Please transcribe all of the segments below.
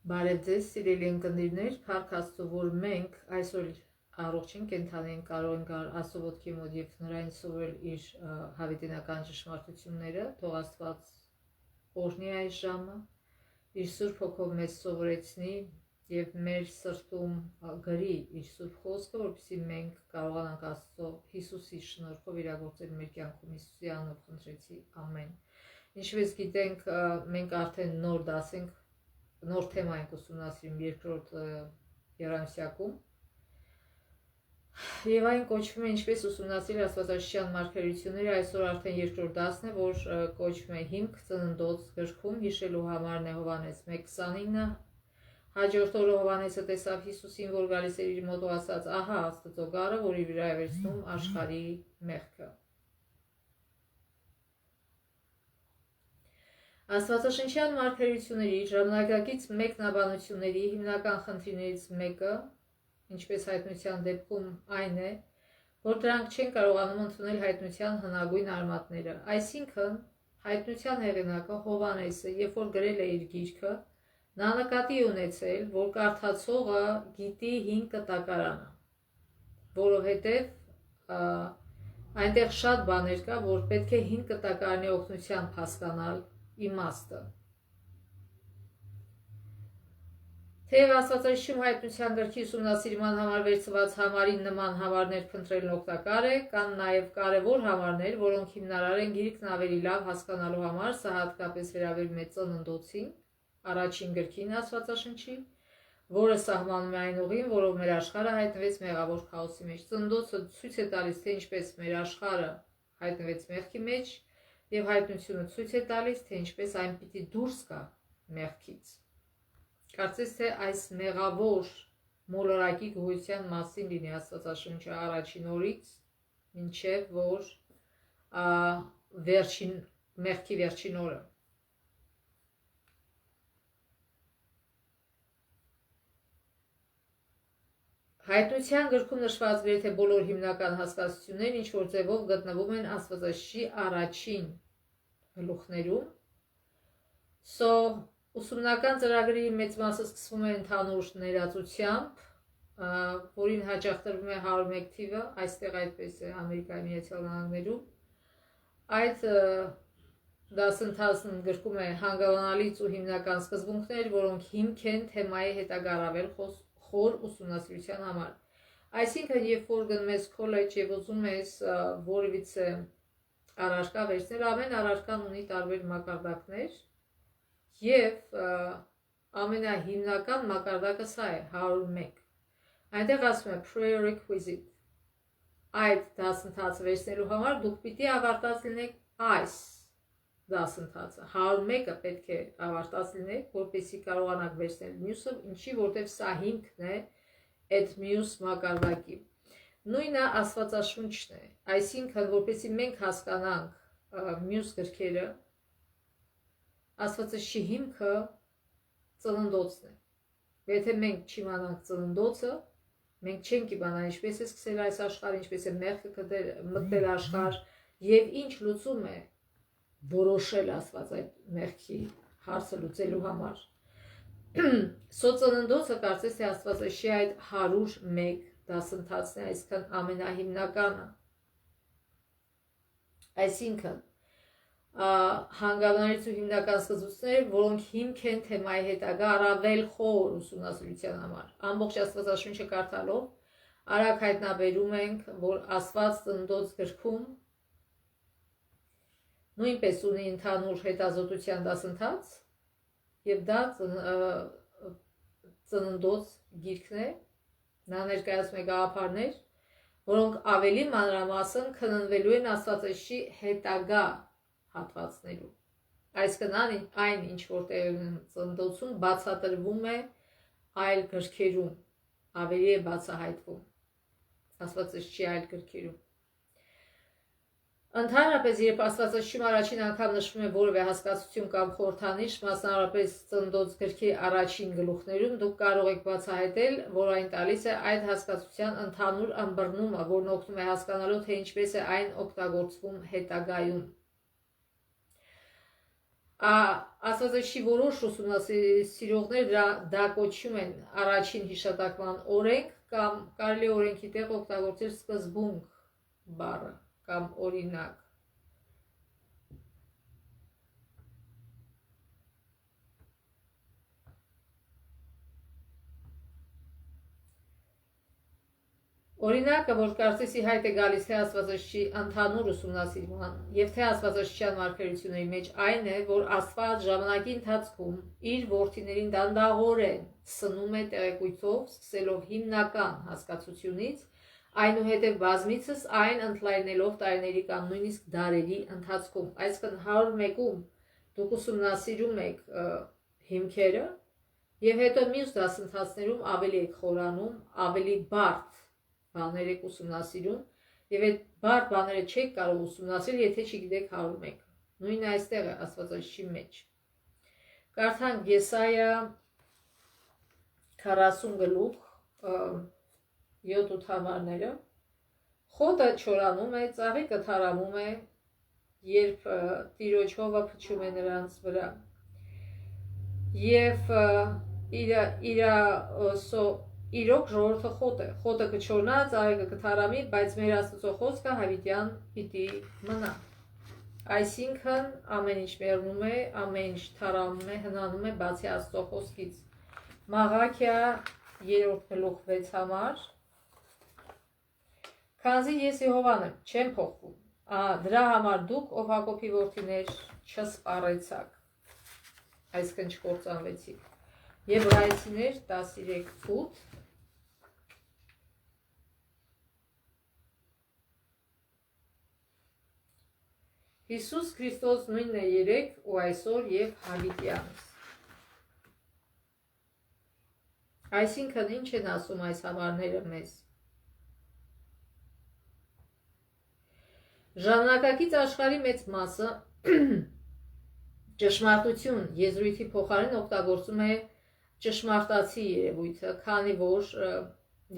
Բարև ձեզ, սիրելի ընկերներ, փառք Աստծո, որ մենք այսօր առողջ ենք, կենդանի ենք, կարող ենք Աստծո ոտքի մոտ եւ նրան սովորել իր հավիտենական ճշմարտությունները, թող Աստված օրհնի այս ժամը, իր Սուրբ Հոգով մեզ սովորեցնի եւ մեր սրտում գրի իր Սուրբ Խոսքը, որպեսզի մենք կարողանանք Աստծո Հիսուսի շնորհքով իրագործել մեր կյանքում Հիսուսի անունով խնդրեցի, ամեն։ Ինչպես գիտենք, մենք արդեն նոր թեմա ենք ուսումնասիրում երկրորդ երամսյակում եւ այն կոչվում է ինչպես ուսումնասիրել աստվածաշրջան մարգարեությունները, այսօր արդեն երկրորդ դասն է, որ կոչվում է հիմք ծննդոց գրքում, հիշելու համարն է Հովհաննես 1:29, հաջորդ օրը Հովհաննեսը տեսավ Հիսուսին, որ գալիս էր իր մոտ ու ասաց. ահա Աստծո գառը, որի վրա է վերցնում աշխարհի մեղքը։ Աստվածաշնչյան մարգարեությունների ժամանակակից մեկնաբանությունների հիմնական խնդիրներից մեկը, ինչպես հայտնության դեպքում այն է, որ դրանք չեն կարողանում ընդունել հայտնության հնագույն արմատները, այսինքն հայտնության հեղինակը Հովհաննեսը, երբ որ գրել է իր գիրքը, նա նկատի ունեցել, որ կարդացողը գիտի 5 կտակարանը, որովհետև այնտեղ շատ բաներ կա, որ պետք է 5 կտակարանի օգնությամբ հասկանալ իմաստը։ Թեև Աստվածաշնչում հայտնության գրքի ուսումնասիրման համար վերցված համարին նման համարներ փնտրելն օգտակար է, կան նաև կարևոր համարներ, որոնք հիմնարար են գիրքն ավելի լավ հասկանալու համար, սա հատկապես վերաբերում է ծննդոցին, առաջին գրքին Աստվածաշնչի, որը սահմանում է այն ուղին, որով մեր աշխարհը հայտնվեց մեղավոր քաոսի մեջ։ Ծննդոցը ցույց է տալիս, թե ինչպես մեր աշխարհը հայտնվեց մեղքի մեջ, եւ հայտնությունը ցույց է տալիս, թե ինչպես այն պիտի դուրս գա մեղքից։ Կարծես թե այս մեղավոր մոլորակի գոյության մասին լինի Աստվածաշունչը առաջին օրից մինչև որ մեղքի վերջին օրը։ Հայտնության գրքում նշված գրեթե բոլոր հիմնական հասկացություններն ինչ որ ձևով գտնվում են Աստվածաշնչի առաջին գլուխներում։ Ուսումնական ծրագրի մեծ մասը սկսվում է ընդհանուր ներածությամբ, որին հաճախ տրվում է 101 թիվը, այստեղ այդպես է Ամերիկայի Միացյալ Նահանգներում։ Այդ դասընթացն գրքում է հանգամանալից ու հիմնական սկզբունքներ, որոնք հիմք են թեմայի հետագարավել խոր ուսումնասիրության համար։ Այսինքն, երբ որ գնում ես քոլեջ եւ ուզում ես որևիցե առարկա վերցնել, ամեն առարկան ունի տարբեր մակարդակներ եւ ամենահիմնական մակարդակը սա է 101։ Այնտեղ ասում է prerequisite։ Այդ դասընթացը վերցնելու համար դուք պիտի ավարտած լինեք այս դասընթացը։ 101-ը պետք է ավարտած լինեք, որպեսզի կարողանաք վերցնել մյուսը, ինչի որտեղ սա հիմքն է այդ մյուս մակարդակի։ Նույնը Աստվածաշունչն է, այսինքն որպեսզի մենք հասկանանք մյուս գրքերը, Աստվածաշնչի հիմքը ծննդոցն է։ Եթե մենք չիմանանք ծննդոցը, մենք չենք իմանա ինչպես է սկսել այս աշխարհը, ինչպես է մեղքը մտնել աշխարհ եւ ինչ լուծում է որոշել Աստված այդ մեղքի հարցը լուծելու համար։ Ծննդոցը կարծես թե Աստվածաշնչի այդ 101 դասընթացն է, այսքան ամենահիմնականը։ Այսինքն հանգամանալից ու հիմնական սկզբունքներ, որոնք հիմք են թեմայի հետագա առավել խոր ուսումնասիրության համար։ Ամբողջ Աստվածաշունչը կարդալով արագ հայտնաբերում ենք, որ Աստված ծննդոց գրքում նույնպես ունի ընդհանուր հետազոտության դասընթաց եւ դա ծննդոց գիրքն է։ Նա ներկայացնում է գաղափարներ, որոնք ավելի մանրամասն քննվելու են Աստվածաշնչի հետագա հատվածներում։ Այսինքն այն ինչ որ ծննդոցում բացատրվում է այլ գրքերում, ավելի է բացահայտվում Աստվածաշնչի այլ գրքերում։ Ընդհանրապես, երբ Աստվածաշնչում առաջին անգամ նշվում է որևէ հասկացություն կամ խորհրդանիշ, մասնավորապես ծննդոց գրքի առաջին գլուխներում, դուք կարող եք բացահայտել, որ այն տալիս է այդ հասկացության ընդհանուր ըմբռնումը, որն օգնում է հասկանալու, թե ինչպես է այն օգտագործվում հետագայում։ Աստվածաշի որոշ ուսումնասիրողներ դա կոչում են առաջին հիշատակման օրենք կամ կարելի է օրենքի տեղ օգտագործել սկզբունք բառը կամ օրինակ։ Օրինակը, որ կարծես ի հայտ է գալիս թե Աստվածաշի ընդհանուր ուսումնասիրման եւ թե Աստվածաշիան մարգարեությունների մեջ այն է, որ Աստված ժամանակի ընթացքում իր որդիներին դանդաղորեն սնում է տեղեկույթով, սկսելով հիմնական հասկացությունից, այնուհետև բազմիցս այն ընդլայնելով տարիների կամ նույնիսկ դարերի ընթացքում։ Այսինքն 101-ում դուք ուսումնասիրում եք հիմքերը եւ հետո մյուս դասընթացներում ավելի եք խորանում, ավելի բարդ բաներ եք ուսումնասիրում եւ այդ բարդ բաները չեք կարող ուսումնասիրել, եթե չգիտեք 101։ Նույնը այստեղ է Աստվածաշի մեջ։ Կարդանք Եսայա 40 գլուխ 7-8 համարները։ Խոտը չորանում է, ծաղիկը թարամում է, երբ Տիրոջ հովը փչում է նրանց վրա։ Եվ իրոք ժողովուրդը խոտ է, խոտը կչորնա, ծաղիկը կթարամի, բայց մեր Աստծո խոսքը հավիտյան պիտի մնա։ Այսինքն ամեն ինչ մեռնում է, ամեն ինչ թարամում է, հնանում է, բացի Աստծո խոսքից։ Մաղաքիա 3 գլուխ 6 համար։ Քանզի ես Եհովան եմ, չեմ փոխվում։ Դրա համար դուք, ով Հակոբի որդիներ, չսպառեցաք, այսինքն չկործանվեցիք։ Եբրայեցիներ 13:8։ Հիսուս Քրիստոս նույնն է երեկ ու այսօր եւ հավիտյանս։ Այսինքն ինչ են ասում այս համարները մեզ։ Ժամանակակից աշխարհի մեծ մասը ճշմարտություն եզրույթի փոխարեն օգտագործում է ճշմարտացի երևույթը, քանի որ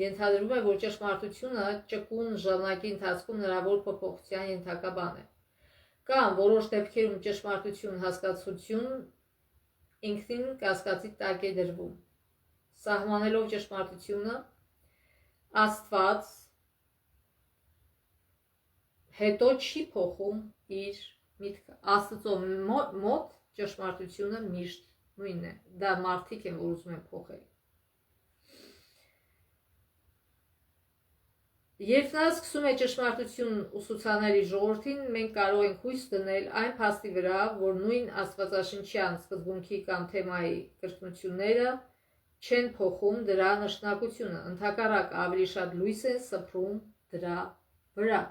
ենթադրվում է, որ ճշմարտությունը ճկուն ժամանակի ընթացքում հնարավոր փոփոխության ենթակա բան է։ Կամ որոշ դեպքերում ճշմարտություն հասկացություն ինքնին կասկածի տակ է դրվում։ Սահմանելով ճշմարտությունը, Աստված հետո չի փոխում իր միտքը։ Աստծո մոտ ճշմարտությունը միշտ նույնն է։ Դա մարդիկ են, որ ուզում են փոխել։ Երբ նա սկսում է ճշմարտություն ուսուցանել իր ժողովրդին, մենք կարող ենք հույս դնել այն փաստի վրա, որ նույն աստվածաշնչյան սկզբունքի կամ թեմայի կրկնությունները չեն փոխում դրա նշանակությունը, ընդհակառակը ավելի շատ լույս են սփռում դրա վրա։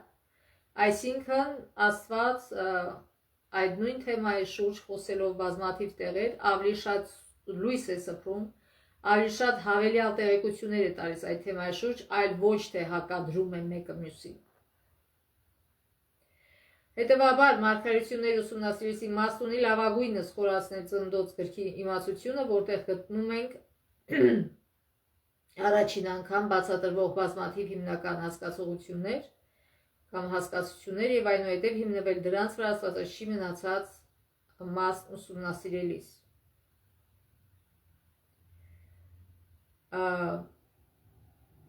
Այսինքն Աստված այդ նույն թեմայի շուրջ խոսելով բազմաթիվ տեղեր ավելի շատ լույս է սփռում, ավելի շատ հավելյալ տեղեկություններ է տալիս այդ թեմայի շուրջ, այլ ոչ թե հակադրում է մեկը մյուսին։ Հետևաբար մարգարեությունների ուսումնասիրելիս իմաստ ունի լավագույնս խորացնել Ծննդոց գրքի իմացությունը, որտեղ գտնում ենք առաջին անգամ բացատրվող բազմաթիվ հիմնական հասկացություններ կամ հասկացություններ եւ այնուհետեւ հիմնվել դրանց վրա Աստվածաշի մնացած մասն ուսումնասիրելիս։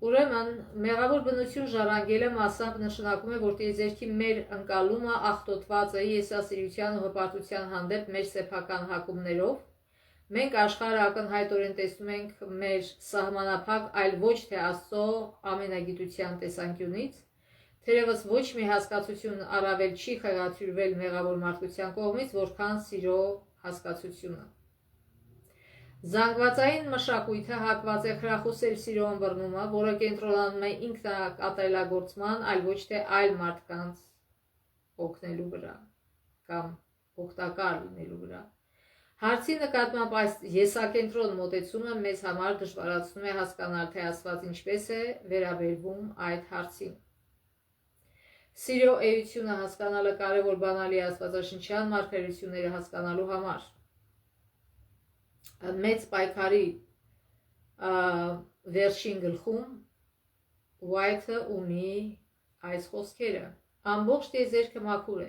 Ուրեմն մեղավոր բնություն ժառանգելը մասամբ նշանակում է, որ տիեզերքի մեր ընկալումը աղտոտված է եսասիրության ու հպարտության հանդեպ մեր սեփական հակումներով։ Մենք աշխարհը ակնհայտորեն տեսնում ենք մեր սահմանափակ, այլ ոչ թե Աստծո ամենագիտության տեսանկյունից, թերևս ոչ մի հասկացություն առավել չի խեղաթյուրվել մեղավոր մարդկության կողմից, որքան սիրո հասկացությունը։ Զանգվածային մշակույթը հակված է խրախուսել սիրո ըմբռնումը, որը կենտրոնանում է ինքնակատարելագործման, այլ ոչ թե այլ մարդկանց օգնելու վրա կամ օգտակար լինելու վրա։ Հարցի նկատմամբ այս եսակենտրոն մոտեցումը մեզ համար դժվարացնում է հասկանալ, թե Աստված ինչպես է վերաբերվում այդ հարցին։ Սիրո էությունը հասկանալը կարևոր բանալի է աստվածաշնչյան մարգարեությունները հասկանալու համար։ Մեծ պայքարի վերջին գլխում Ուայթը ունի այս խոսքերը. ամբողջ տիեզերքը մաքուր է,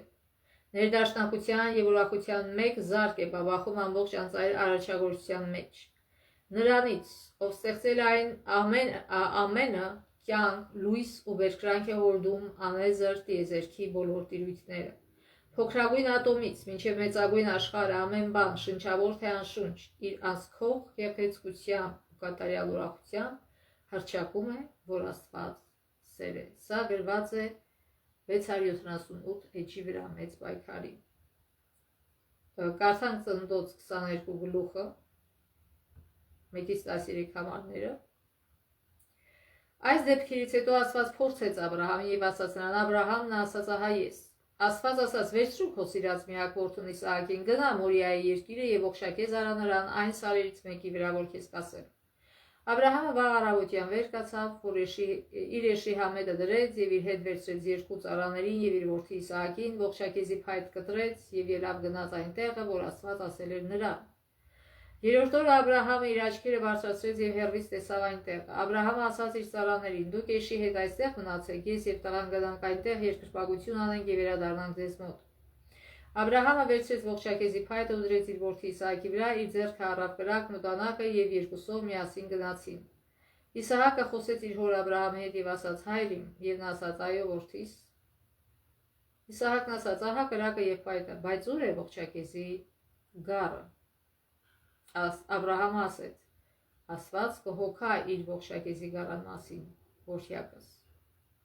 Ներդաշնակության եւ ուրախության մեկ զարկ է բաբախում ամբողջ անձայր առաջագործության մեջ։ Նրանից, ով ստեղծել այն ամենը, կյանք, լույս ու բերկրանք է հորդում անեզր տիեզերքի բոլոր տիրույթները։ Փոքրագույն ատոմից մինչև մեծագույն աշխարհը ամեն բան, շնչավոր թե անշունչ, իր անսքող գեղեցկությամբ ու կատարյալ ուրախությամբ հռչակում է, որ Աստված սեր է։ Սա գրված է 678 էջի վրա մեծ պայքարի։ Կարդանք Ծննդոց 22 գլուխը 1-ից 13 համարները։ Այս դեպքերից հետո Աստված փորձեց Աբրահամին եւ ասաց նրան. Աբրահամն ասաց. ահա ես։ Աստված ասաց. վերցրու քո սիրած միակ որդուն Իսահակին, գնա Մորիայի երկիրը եւ ողջակե զարա նրան այն սարերից մեկի վրա, որ քեզ կասեմ։ Աբրահամը վաղ առավոտյան վեր կացավ, որ իր էշի համեդը դրեց եւ իր հետ վերցրեց երկու ծառաներին եւ իր որդի Իսահակին, ողջակեզի փայտ կտրեց եւ ելավ գնաց այն տեղը, որ Աստված ասել էր նրան։ Երրորդ օրը Աբրահամը իր աչքերը բարձրացրեց եւ հեռվից տեսավ այն տեղը։ Աբրահամը ասաց իր ծառաներին. դուք էշի հետ այստեղ մնացեք, ես եւ տղան գնանք այնտեղ երկրպագություն անենք եւ վերադառնանք ձեզ մոտ։ Աբրահամը վերցրեց ողջակեզի փայտը ու դրեց իր որդի Իսահակի վրա, իր ձեռքը առավ կրակն ու դանակը եւ երկուսով միասին գնացին։ Իսահակը խոսեց իր հոր Աբրահամի հետ եւ ասաց. հայր իմ, եւ նա ասաց. այո որդիս։ Իսահակն ասաց. ահա կրակը եւ փայտը, բայց ուր է ողջակեզի գառը։ Աբրահամը ասեց. Աստված կհոգա իր ողջակեզի գառան մասին, որդյակս։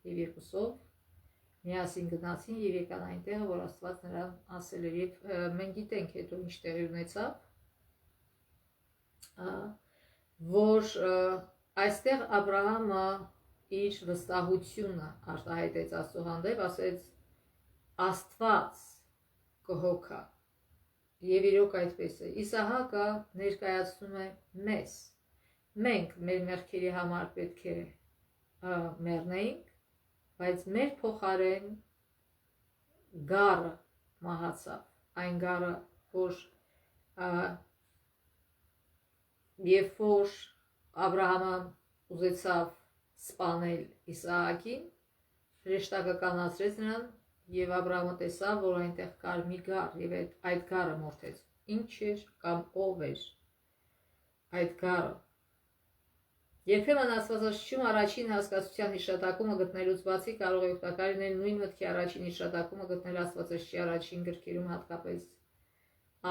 Եվ երկուսով միասին գնացին եւ եկան այնտեղ, որ Աստված նրան ասել էր։ Եվ մենք գիտենք հետո ինչ տեղի ունեցավ, որ այստեղ Աբրահամը իր վստահությունը արտահայտեց Աստծո հանդեպ, ասեց Աստված կհոգա։ Եվ իրոք այդպես է։ Իսահակը ներկայացնում է մեզ։ Մենք մեր մեղքերի համար պետք է մեռնեինք, բայց մեր փոխարեն գառը մահացավ, այն գառը, որ երբ որ Աբրահամը ուզեցավ սպանել Իսահակին, հրեշտակը կանացրեց նրան եւ Աբրահամը տեսավ, որ այնտեղ կար մի գառ եւ այդ գառը մորթեց։ Ինչ էր կամ ով էր այդ գառը։ Երբեմն Աստվածաշնչում առաջին հասկացության հիշատակումը գտնելուց բացի կարող է օգտակար լինել նույն մտքի առաջին հիշատակումը գտնել Աստվածաշնչի առաջին գրքերում, հատկապես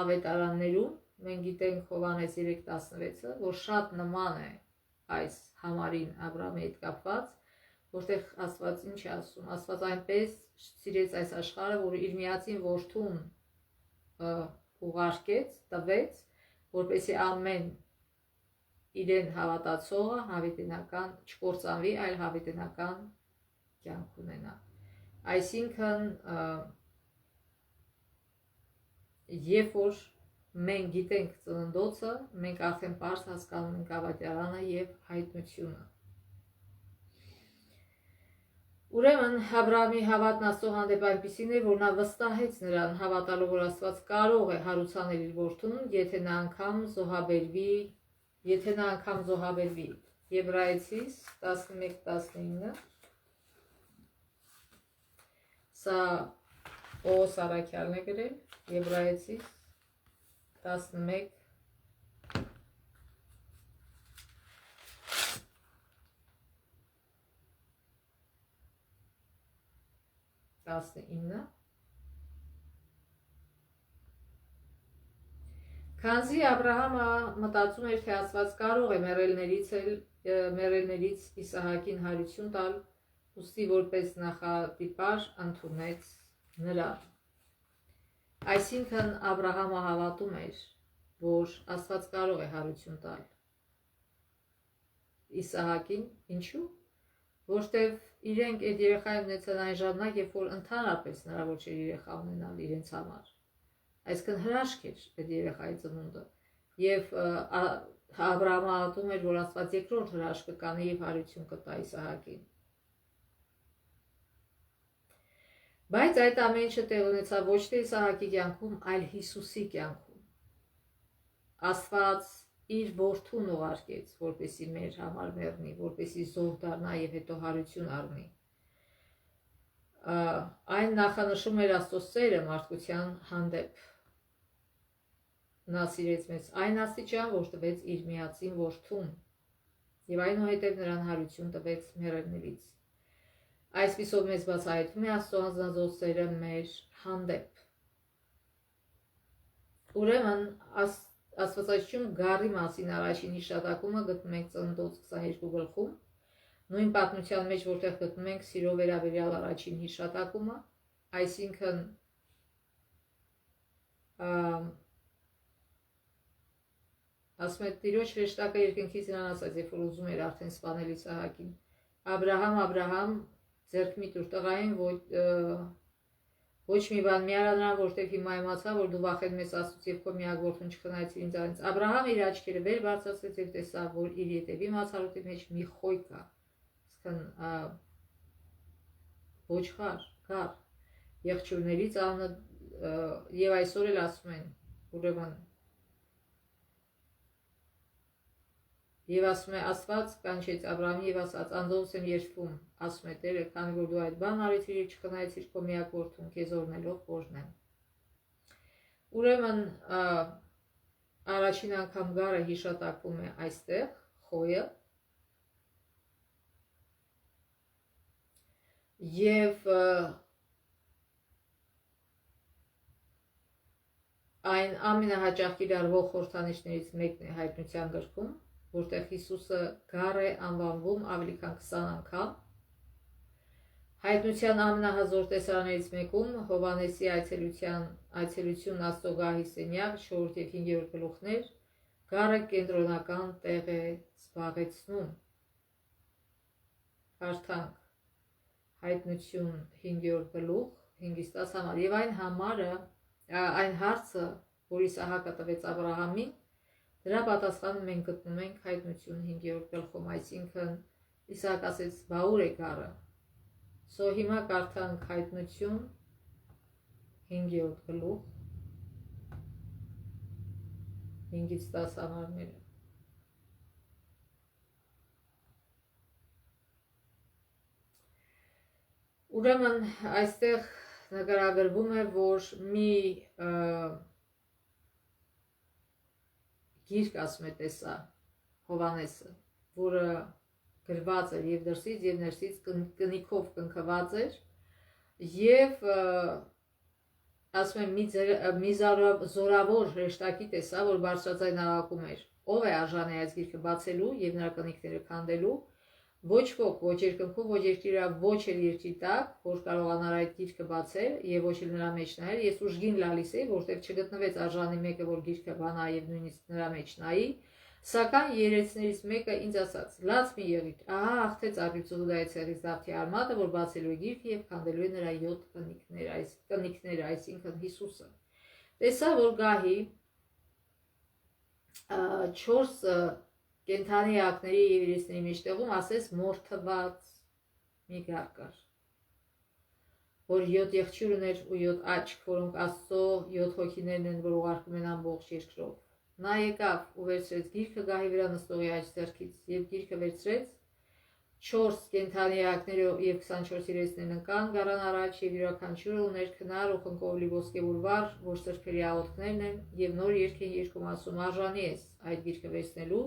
ավետարաններում։ Մենք գիտենք Հովհաննես 3:16-ը, որ շատ նման է այս համարին Աբրահամի հետ կապված, որտեղ Աստված ինչ է ասում։ Աստված այնպես սիրեց այս աշխարհը, որ իր միածին որդուն ուղարկեց, տվեց, որպեսզի ամեն իրեն հավատացողը հավիտենական չկործանվի, այլ հավիտենական կյանք ունենա։ Այսինքն, երբ որ մենք գիտենք Ծննդոցը, մենք արդեն պարզ հասկանում ենք ավետարանը եւ հայտնությունը։ Ուրեմն Աբրահամի հավատն Աստծո հանդեպ այնպիսին էր, որ նա վստահեց նրան, հավատալով, որ Աստված կարող է հարուցանել իր որդուն, եթե նա անգամ զոհաբերվի։ Եբրայեցիս 11:19 Սա Պողոս Առաքյալն է գրել, Եբրայեցիս 11:19 Քանզի Աբրահամը մտածում էր, թե Աստված կարող է մեռելներից Իսահակին հարություն տալ, ուստի որպես նախատիպար ընդունեց նրան։ Այսինքն Աբրահամը հավատում էր, որ Աստված կարող է հարություն տալ Իսահակին, ինչու՞։ Որտև իրենք այդ երեխային ունեցան այն ժամանակ, երբ որ ընդհանրապես հնարավոր չէր երեխա ունենալ իրենց համար։ Այսինքն հրաշք էր այդ երեխայի ծնունդը։ Եվ Աբրահամը հավատում էր, որ Աստված երկրորդ հրաշքը կանի եւ հարություն կտա Իսահակին։ Բայց այդ ամեն ինչը տեղ ունեցավ ոչ թե Իսահակի կյանքում, այլ Հիսուսի կյանքում։ Աստված իր որդուն ուղարկեց, որպեսզի մեր համար մեռնի, որպեսզի զոհ դառնա եւ հետո հարություն առնի։ Այն նախանշում էր Աստծո սերը մարդկության հանդեպ։ Նա սիրեց մեզ այն աստիճան, որ տվեց իր միածին որդուն եւ այնուհետեւ նրան հարություն տվեց մեռելներից։ Այսպիսով մեզ բացահայտվում է Աստծո անձնազոհ սերը մեր հանդեպ։ Ուրեմն Աստվածաշունչ գառի մասին առաջին հիշատակումը գտնում ենք Ծննդոց 22 գլխում, նույն պատմության մեջ, որտեղ գտնում ենք սիրո վերաբերյալ առաջին հիշատակումը, այսինքն ասում է Տիրոջ հրեշտակը երկնքից նրան ասաց, երբ որ ուզում էր արդեն սպանել Իսահակին. Աբրահամ, Աբրահամ, ձեռք մի տուր տղային, ոչ մի բան մի արա նրան, որտեղ հիմա իմացա, որ դու վախենում ես Աստծուց եւ քո միակ որդուն չխնայեցիր ինձանից։ Աբրահամը իր աչքերը վեր բարձրացրեց եւ տեսավ, որ իր ետևի մացառուտի մեջ մի խոյ կա, ոչխար, գառ, եղջյուրներից անունը եւ այսօր էլ ասում են, ուրեմն եւ ասում է Աստված կանչեց Աբրահամին եւ ասաց անձովս եմ երդվում, ասում է Տերը, քանի որ դու այդ բանն արեցիր եւ չխնայեցիր քո միակ որդուն, քեզ օրնելով կօրհնեմ։ Ուրեմն առաջին անգամ գառը հիշատակվում է այստեղ, խոյը, եւ այն ամենահաճախ կիրառվող խորհրդանիշներից մեկն է հայտնության գրքում, որտեղ Հիսուսը գառ է անվանվում ավելի քան 20 անգամ։ Հայտնության ամենահազոր տեսարաններից մեկում Հովհաննեսի այցելությունն Աստծո գահի սենյակ 4 եւ 5-րդ գլուխներ գառը կենտրոնական տեղ է զբաղեցնում։ Կարդանք Հայտնություն 5-րդ գլուխ 5-ից 10 համար եւ այն հարցը, որ Իսահակը տվեց Աբրահամին, դրա պատասխանը մենք գտնում ենք Հայտնություն 5-րդ գլխում, այսինքն Իսահակ ասեց, բա ուր է գառը։ Հիմա կարդանք Հայտնություն 5-րդ գլուխ 5-ից 10 համարները։ Ուրեմն այստեղ նկարագրվում է, որ մի գիրք, ասում է, տեսա Հովհաննեսը, որը գրված էր եւ դրսից եւ ներսից կնիքով կնքված էր եւ ասում է մի զորավոր հրեշտակի տեսա, որ բարձրաձայն աղաղակում էր. ով է արժանի այս գիրքը բացելու եւ նրա կնիքները քանդելու։ Ոչ ոք, ոչ երկնքում, ոչ երկրի ոչ էլ երկրի տակ, որ կարողանար այդ գիրքը բացել եւ ոչ էլ նրա մեջ նայել, ես ուժգին լալիս էի, որտեղ չգտնվեց արժանի մեկը, որ գիրքը բանա եւ նույնիսկ նրա մեջ նայի, սակայն երեցներից մեկը ինձ ասաց. լաց մի եղիր, ահա հաղթեց Աբիծուդայի ցեղից Դավթի արմատը, որ բացելու է գիրքը եւ քանդելու է նրա 7 կնիքները, այսինքն Հիսուսը։ Տեսա, որ գահի 4 կենդանի ակների եւ իրեցների մեջտեղում ասես մորթված մի գառ կար, որ 7 եղջյուր ուներ ու 7 աչք, որոնք Աստծո 7 հոգիներն են, որ ուղարկում են ամբողջ երկրով։ Նա եկավ ու վերցրեց գիրքը գահի վրա նստողի աջ ձեռքից եւ գիրքը վերցրեց, 4 կենդանի ակները եւ 24 իրեցներն ընկան գառան առաջ եւ յուրաքանչյուրը ուներ քնար ու խնկովլի ոսկեբուր վառ, որ սրբելի աղոթքներն են, եւ նոր երգ են երգում ասում. արժանի ես այդ գիրքը վերցնելու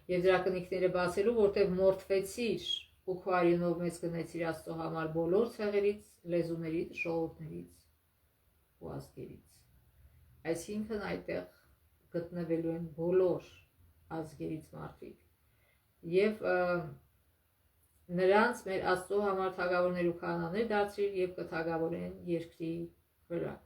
եւ դրա կնիքները բացելու, որտեղ մորթվեցիր ու քո արյունով մեծ գնեցիր Աստծո համար բոլոր ցեղերից, լեզուներից, ժողովուրդներից ու ազգերից։ Այսինքն այդտեղ գտնվելու են բոլոր ազգերից մարդիկ եւ նրանց մեր Աստծո համար թագավորներ ու քահանաներ դարձրիր եւ կթագավորեն երկրի վրա։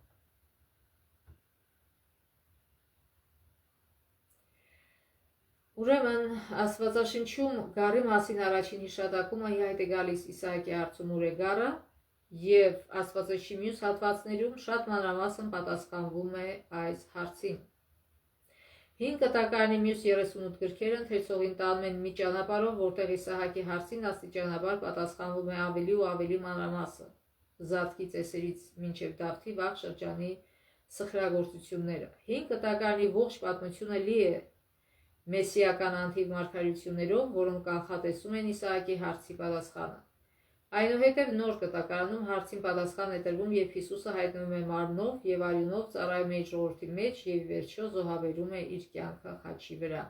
Ուրեմն Աստվածաշնչում գառի մասին առաջին հիշատակումը ի հայտ է գալիս Իսահակի հարցում ուր է գառը եւ Աստվածաշնչի մյուս հատվածներում շատ մանրամասն պատասխանվում է այս հարցին։ 5 կտակարանի մյուս 38 գրքերը ընթերցողին տանում են մի ճանապարհով, որտեղ Իսահակի հարցին աստիճանաբար պատասխանվում է ավելի ու ավելի մանրամասն, Զատկի ծեսերից մինչև Դավթի վաղ շրջանի սխրագործությունները։ 5 կտակարանի ողջ պատմությունը լի է մեսիական անթիվ մարգարեություններով, որոնք կանխատեսում են Իսահակի հարցի պատասխանը։ Այնուհետև նոր կտակարանում հարցին պատասխան է տրվում, երբ Հիսուսը հայտնվում է մարմնով եւ արյունով ծառայում է իր ժողովրդի մեջ եւ վերջո զոհաբերում է իր կյանքը խաչի վրա։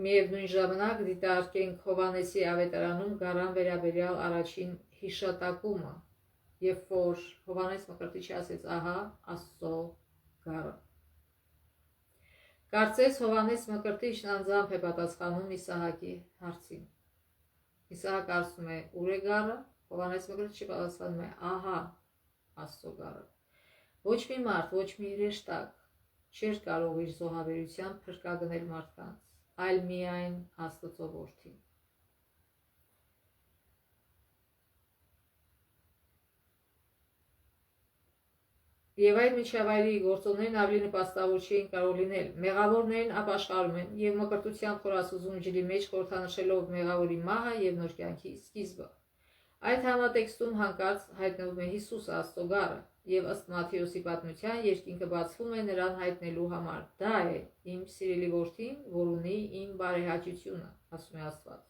Միևնույն ժամանակ դիտարկենք Հովհաննեսի ավետարանում գարան վերաբերյալ առաջին հիշատակումը, երբ որ Հովհաննես Մկրտիչը ասեց. «Ահա Աստծո գառը»։ Կարծես Հովհաննես Մկրտիչն անձամբ է պատասխանում Իսահակի հարցին։ Իսահակ ասում է. «Ուր է գառը»։ Հովհաննես Մկրտիչը պատասխանում է. «Ահա Աստծո գառը»։ Ոչ մի մարդ, ոչ մի հրեշտակ չէր կարող իր զոհաբերությամբ փրկագնել մարդկանց, այլ միայն Աստծո որդին։ Եվ այդ միջավայրի գործոններն ավելի նպաստավոր չէին կարող լինել։ Մեղավորներն ապաշխարում են եւ մկրտությամբ խորասուզում ջրի մեջ խորհրդանշելով մեղավորի մահը եւ նոր կյանքի սկիզբը։ Այդ համատեքստում հանկարծ հայտնվում է Հիսուսը Աստծո գառը եւ ըստ Մատթեոսի պատմության երկինքը բացվում է նրան հայտնելու համար։ Դա է իմ սիրելի որդին, որ ունի իմ բարեհաճությունը, ասում է Աստված։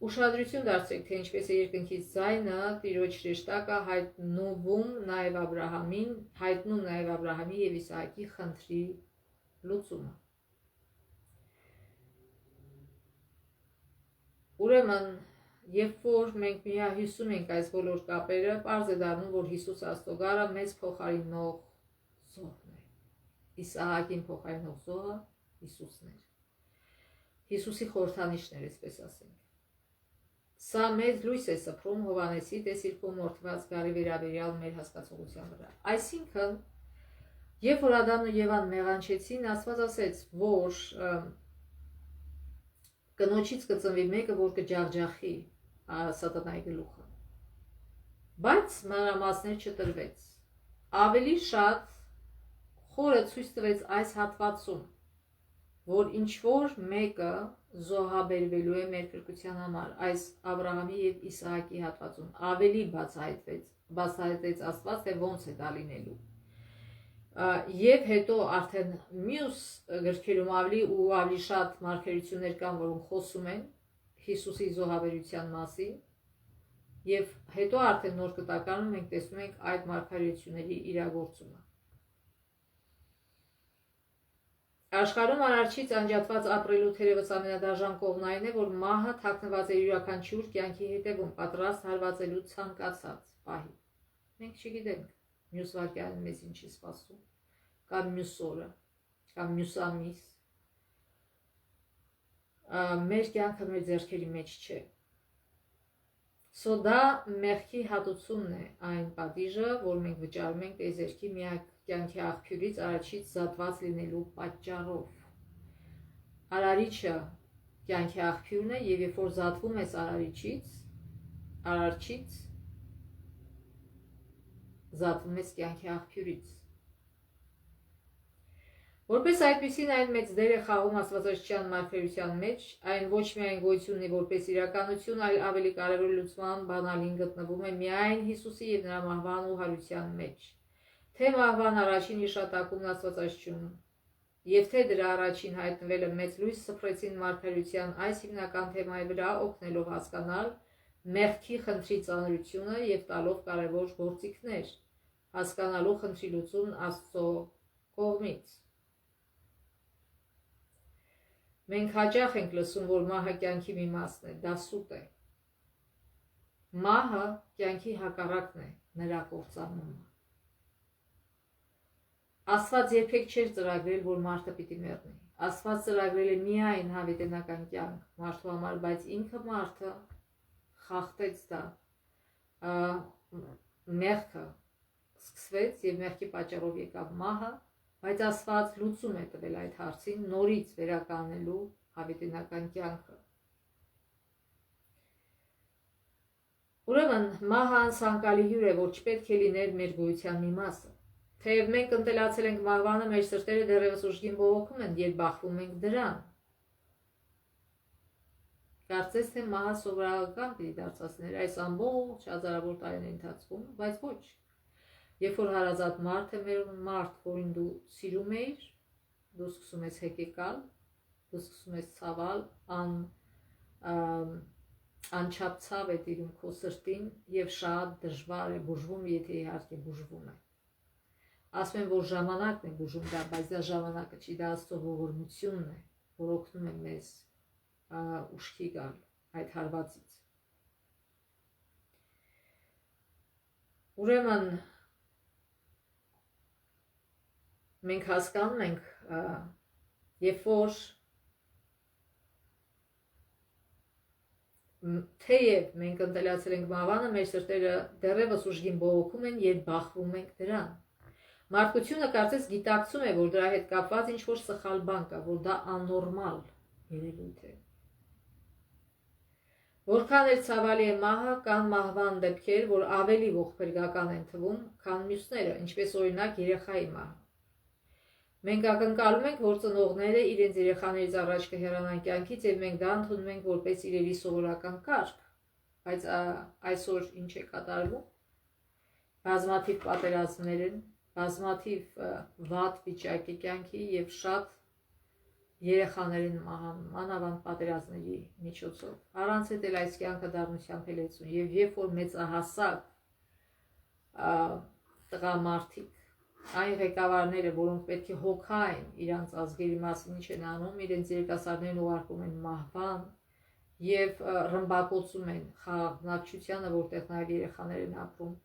Ուշադրություն դարձրեք, թե ինչպես է երկնքից ձայնը Տիրոջ հրեշտակը հայտնում նաև Աբրահամի եւ Իսահակի խնդրի լուծումը։ Ուրեմն, երբ որ մենք միահյուսում ենք այս բոլոր կապերը, պարզ է դառնում, որ Հիսուս Աստծո գառը մեզ փոխարինող զոհն է։ Իսահակին փոխարինող զոհը Հիսուսն էր։ Հիսուսի խորհրդանիշն էր, այսպես ասենք։ Սա մեծ լույս է սփռում Հովհաննեսի տեսիլքում մորթված գառի վերաբերյալ մեր հասկացողության վրա։ Այսինքն, երբ որ Ադամն ու Եվան մեղանչեցին, Աստված ասեց, որ կնոջից կծնվի մեկը, որ կջախջախի սատանայի գլուխը։ Բայց մանրամասներ չտրվեց։ Ավելի շատ խորը ցույց տվեց այս հատվածում, որ ինչ որ մեկը զոհաբերվելու է մեր փրկության համար, այս Աբրահամի եւ Իսահակի հատվածում ավելի բացահայտեց Աստված, թե ոնց է դա լինելու։ Եվ հետո արդեն մյուս գրքերում ավելի շատ մարգարեություններ կան, որոնք խոսում են Հիսուսի զոհաբերության մասին, եւ հետո արդեն նոր կտակարանում մենք տեսնում ենք այդ մարգարեությունների իրագործումը։ Աշխարհում արարչից անջատված ապրելու թերևս ամենադաժան կողմն այն է, որ մահը թաքնված է յուրաքանչյուր կյանքի հետևում, պատրաստ հարվածելու ցանկացած պահի։ Մենք չգիտենք մյուս վայրկյանին մեզ ինչի սպասում, կամ մյուս օրը, կամ մյուս ամիս։ Մեր կյանքը մեր ձեռքերի մեջ չէ։ Դա մեղքի հատուցումն է, այն պատիժը, որ մենք վճարում ենք տիեզերքի միակ կյանքի աղբյուրից առաջից զատված լինելու պատճառով։ Արարիչը կյանքի աղբյուրն է, եւ երբ որ զատվում ես արարչից, զատվում ես կյանքի աղբյուրից։ Որպես այդպիսին այն մեծ դեր է խաղում աստվածաշրջան մարգարեության մեջ, այն ոչ միայն գոյություն ունի որպես իրականություն, այլ ավելի կարևոր լուծման բանալին գտնվում է միայն Հիսուսի եւ նրա մահվան ու հարության մեջ։ Թե մահվան առաջին հիշատակումն աստվածաշրջանում, եւ թե դրա առաջին հայտնվելը մեծ լույս սփռեցին մարգարեության այս հիմնական թեմայի վրա, օգնելով հասկանալ մեղքի խնդրի ծանրությունը եւ տալով կարևոր գործիքներ, հասկանալու խնդրի լուծումն Աստծո կողմից։ Մենք հաճախ ենք լսում, որ մահը կյանքի մի մասն է, դա սուտ է։ Մահը կյանքի հակառակն է, նրա կործանումը։ Աստված երբեք չէր ծրագրել, որ մարդը պիտի մեռնի։ Աստված ծրագրել է միայն հավիտենական կյանք մարդու համար, բայց ինքը մարդը խախտեց դա։ Մեղքը սկսվեց եւ մեղքի պատճառով եկավ մահը, բայց Աստված լուծում է տվել այդ հարցին, նորից վերականգնելու հավիտենական կյանքը։ Ուրեմն մահը անցանկալի հյուր է, որ չպետք է լիներ մեր գոյության մի մասը։ Թեև մենք ընտելացել ենք մահվանը, մեր սրտերը դեռևս ուժգին բողոքում են, երբ բախվում ենք դրան։ Կարծես թե մահը սովորական պիտի դարձածներ այս ամբողջ հազարավոր տարիների ընթացքում, բայց ոչ։ Երբ որ հարազատ մարդ է մերում, մարդ, որին դու սիրում ես, դու սկսում ես հեկեկալ, դու սկսում ես ցավել, անչափ է տիրում քո սրտին եւ շատ դժվար է բուժվում, եթե իհարկե բուժվում է։ Ասում են, որ ժամանակն է բուժում դա, բայց դա ժամանակը չի, դա Աստծո ողորմությունն է, որ օգնում է մեզ ուշքի գալ այդ հարվածից։ Ուրեմն մենք հասկանում ենք, երբ որ թեև մենք ընտելացել ենք մահվանը, մեր սրտերը դեռևս ուժգին բողոքում են, երբ բախվում ենք դրան։ Մարդկությունը կարծես գիտակցում է, որ դրա հետ կապված ինչ-որ սխալ բան կա, որ դա աննորմալ երևույթ է։ Որքան էլ ցավալի է մահը, կան մահվան դեպքեր, որ ավելի ողբերգական են թվում, քան մյուսները, ինչպես օրինակ երեխայի մահը։ Մենք ակնկալում ենք, որ ծնողները իրենց երեխաներից առաջ կհեռանան կյանքից եւ մենք դա ընդունում ենք որպես իրերի սովորական կարգ, բայց այսօր ինչ է կատարվում։ Բազմաթիվ պատերազմներ են, բազմաթիվ վատ վիճակի կյանքի եւ շատ երեխաներ են մահանում, մանավանդ պատերազմների միջոցով։ Առանց այդ էլ այս կյանքը դառնությամբ է լեցուն եւ երբ որ մեծահասակ տղամարդիկ այն ղեկավարները, որոնք պետք է հոգային իրանց ազգերի մասին ինչ են անում, իրենց երիտասարդներն ուղարկում են մահվան եւ ռմբակոծում են խաղաղնակցությանը, որտեղ նաեւ երեխաներ են ապրում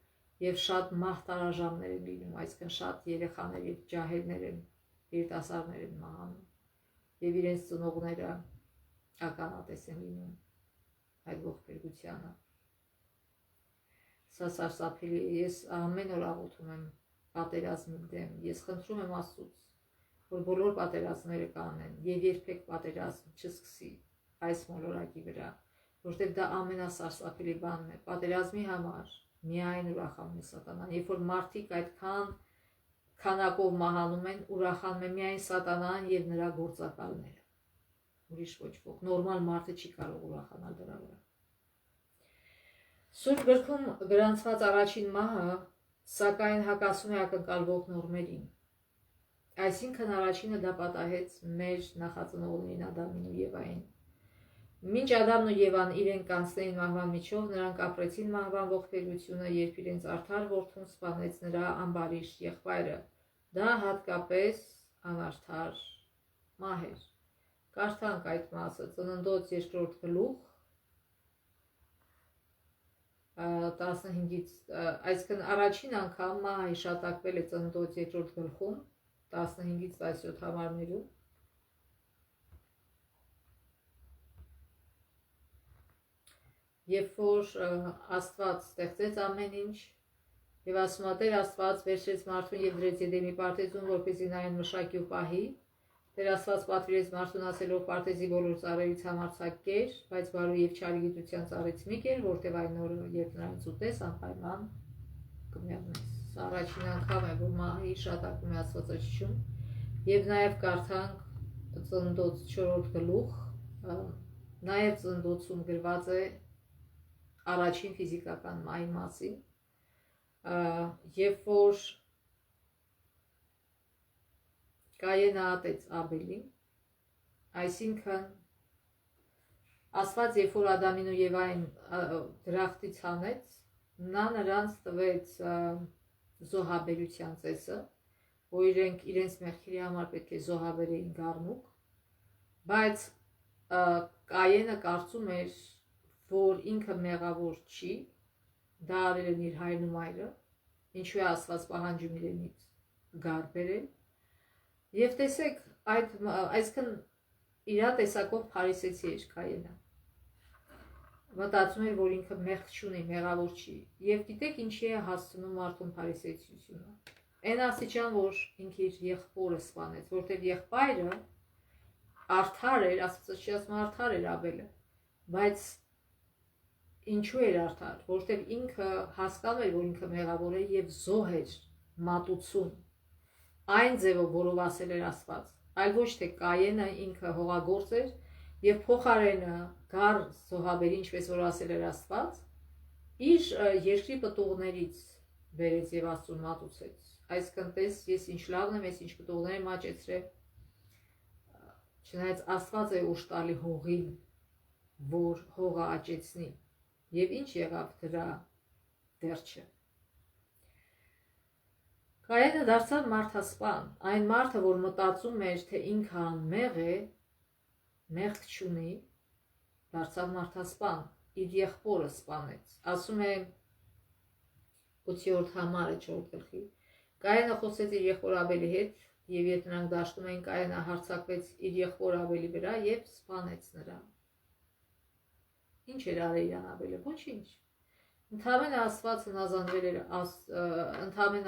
եւ շատ մահտարաժամներ են լինում, այսինքն շատ երեխաներ եւ ջահելներ են, երիտասարդներ են մահանում եւ իրենց ծնողները ականատես են լինում այդ ողբերգությանը։ Սա սարսափելի է, ես ամեն օր աղոթում եմ պատերազմի դեմ, ես խնդրում եմ Աստծուց, որ բոլոր պատերազմները կանեն եւ երբեք պատերազմ չսկսի այս մոլորակի վրա, որտեղ դա ամենասարսափելի բանն է։ Պատերազմի համար միայն ուրախանում է սատանան, երբ որ մարդիկ այդքան քանակով մահանում են, ուրախանում է միայն սատանան եւ նրա գործակալները, ուրիշ ոչ ոք, նորմալ մարդը չի կարող ուրախանալ դրա վրա։ Սուրբ գրքում գրանցված առաջին մահը սակայն հակասում է ակնկալվող նորմերին։ Այսինքն առաջինը դա պատահեց մեր նախածնողներին Ադամին ու Եվային։ Մինչ Ադամն ու Եվան իրենք կանցնեին մահվան միջով, նրանք ապրեցին մահվան ողբերգությունը, երբ իրենց արդար որդուն սպանեց նրա ամբարիշտ եղբայրը։ Դա հատկապես անարդար մահ էր։ Կարդանք այդ մասը, Ծննդոց 2-րդ գլուխ 15-ից, այսինքն առաջին անգամ մահը հիշատակվել է Ծննդոց 2-րդ գլխում 15-ից 17 համարներում։ Երբ որ Աստված ստեղծեց ամեն ինչ եւ ասում է Տեր Աստված վերցրեց մարդուն եւ դրեց Եդեմի պարտեզում, որպեսզի նա այն մշակի ու պահի։ Տեր Աստված պատվիրեց մարդուն ասելով պարտեզի բոլոր ծառերից համարձակ կեր, բայց բարու եւ չարի գիտության ծառից մի կեր, որտեղ այն օրը, երբ նրանց ուտես, անպայման կմեռնես։ Սա առաջին անգամ է, որ մահը հիշատակվում է Աստվածաշնչում եւ նաեւ կարդանք Ծննդոց 4-րդ գլուխ, նաեւ Ծննդոցում գրված է առաջին ֆիզիկական մահի մասին, երբ որ Կայենը ատեց Աբելին, այսինքն Աստված երբ որ Ադամին ու Եվային դրախտից հանեց, նա նրանց տվեց զոհաբերության ծեսը, որ իրենց մեղքերի համար պետք է զոհաբերեին գառնուկ, բայց Կայենը կարծում էր, որ ինքը մեղավոր չի, դա արել են իր հայրն ու մայրը, ինչու է Աստված պահանջում իրենից գար բերել։ Եվ տեսեք, այսինքն իրա տեսակով փարիսեցի էր Կայենը։ Մտածում էր, որ ինքը մեղք չունի, մեղավոր չի։ Եվ գիտեք ինչի է հասցնում մարդուն փարիսեցությունը։ Այն աստիճան, որ ինքը իր եղբորը սպանեց, որտեղ եղբայրը արդար էր, Աստվածաշունչը ասում է արդար էր Աբելը, բայց ինչու էր արդար, որտեղ ինքը հասկանում էր, որ ինքը մեղավոր է եւ զոհ էր մատուցում այն ձևով, որով ասել էր Աստված, այլ ոչ թե Կայենը ինքը հողագործ էր եւ փոխարենը գար զոհաբերի, ինչպես որ ասել էր Աստված, իր երկրի պտուղներից բերեց եւ Աստծուն մատուցեց։ Այսինքն տես ես ինչ լավն եմ, ես ինչ պտուղներ եմ աճեցրել, չնայած Աստված է ուժ տալի հողին որ հողը աճեցնի, եւ ինչ եղավ դրա վերջը։ Կայենը դարձավ մարդասպան, այն մարդը, որ մտածում էր, թե ինքը անմեղ է, մեղք չունի, դարձավ մարդասպան, իր եղբորը սպանեց։ Ասում է 8-րդ համարը 4-րդ գլխի։ Կայենը խոսեց իր եղբոր Աբելի հետ, եւ երբ նրանք դաշտում էին, Կայենը հարձակվեց իր եղբոր Աբելի վրա եւ սպանեց նրան։ Ինչ էր արել իրան Աբելը? Ոչինչ։ Ընդհանրապես Աստված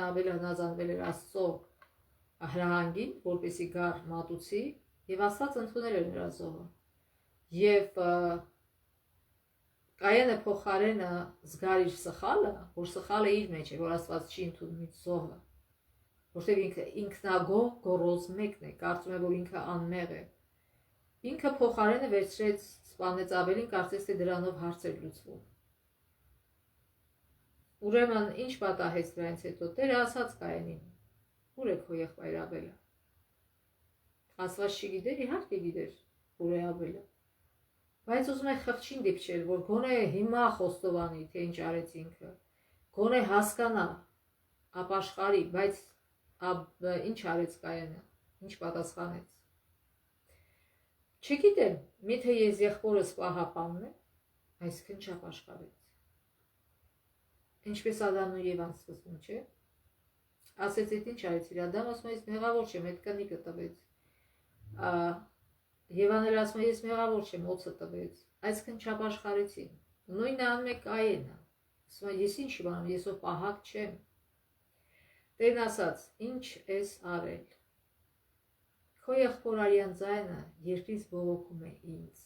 Աբելը հնազանդվել էր Աստծո հրահանգին, որպեսզի գար մատուցի, եւ Աստված ընդունել էր նրա զոհը։ Եվ Կայենը փոխարենը զգար իր սխալը, որ սխալը իր մեջ է, որ Աստված չի ընդունում իր զոհը, որտեղ ինքը ինքնագոհ գոռոզ մեկն է, կարծում է, որ ինքը անմեղ է։ Ինքը փոխարենը վերցրեց, սպանեց Աբելին, կարծես թե դրանով հարց էր լուծվում։ Ուրեմն ինչ պատահեց դրանից հետո? Տերը ասաց Կայենին. «Ուր է քո եղբայր Աբելը»։ Աստված չգիտեր, իհարկե գիտեր, ուր է Աբելը։ Բայց ուզում է խղճին դիպչել, որ գոնե հիմա խոստովանի, թե ինչ արեց ինքը, գոնե հասկանա, ապաշխարի, բայց ինչ արեց Կայենը, ինչ պատասխանեց։ Չգիտեմ, միթե ես եղբորս պահապանն եմ, այսինքն չապաշխարեց։ Ինչպես Ադամն ու Եվան սկզբում, չէ։ Ասեց, այդ ինչ արեց իր Ադամը, ասում է, ես մեղավոր չեմ, այդ կնիկը տվեց։ Եվան էլ ասում է, ես մեղավոր չեմ, օձը տվեց, այսինքն չապաշխարեցին։ Նույնը անում է Կայենը, ասում է, ես ինչ իմանամ, ես ով պահակ չեմ։ Տերն ասաց, ինչ ես արել։ Քո եղբոր արյան ձայնը երկրից բողոքում է ինձ։